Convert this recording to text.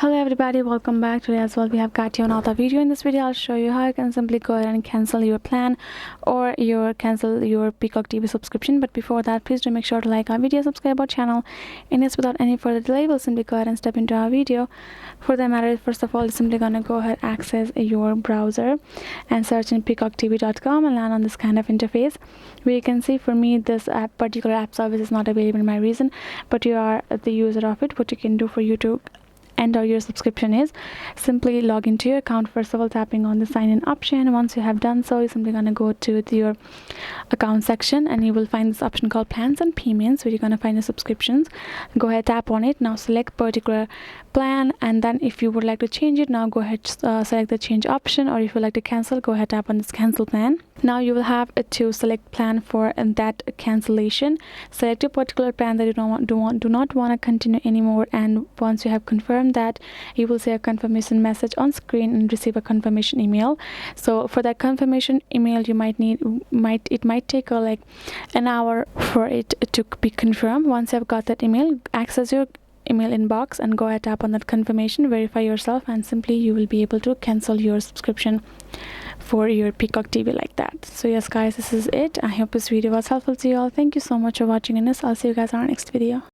Hello everybody, welcome back. Today as well we have got you another video. In this video I'll show you how you can simply go ahead and cancel your plan or cancel your Peacock TV subscription. But before that, please do make sure to like our video, subscribe our channel, and yes, without any further delay we'll simply go ahead and step into our video. For that matter, first of all, you're simply gonna go ahead, access your browser and search in peacocktv.com and land on this kind of interface where you can see, for me, this particular app service is not available in my region, but you are the user of it. What you can do for you to enter your subscription is simply log into your account. First of all, tapping on the sign in option. Once you have done so, you're simply going to go to your account section and you will find this option called plans and payments, where you're going to find the subscriptions. Go ahead, tap on it. Now select particular plan, and then if you would like to change it, now go ahead, select the change option, or if you like to cancel, go ahead, tap on this cancel plan. Now you will have to select plan for that cancellation. Select a particular plan that you do not want to continue anymore, and once you have confirmed that, you will see a confirmation message on screen and receive a confirmation email. So for that confirmation email, you might take like an hour for it to be confirmed. Once you have got that email, access your email inbox and go ahead, tap on that confirmation, verify yourself, and simply you will be able to cancel your subscription for your Peacock TV like that. So yes guys, this is it. I hope this video was helpful to you all. Thank you so much for watching, and I'll see you guys on our next video.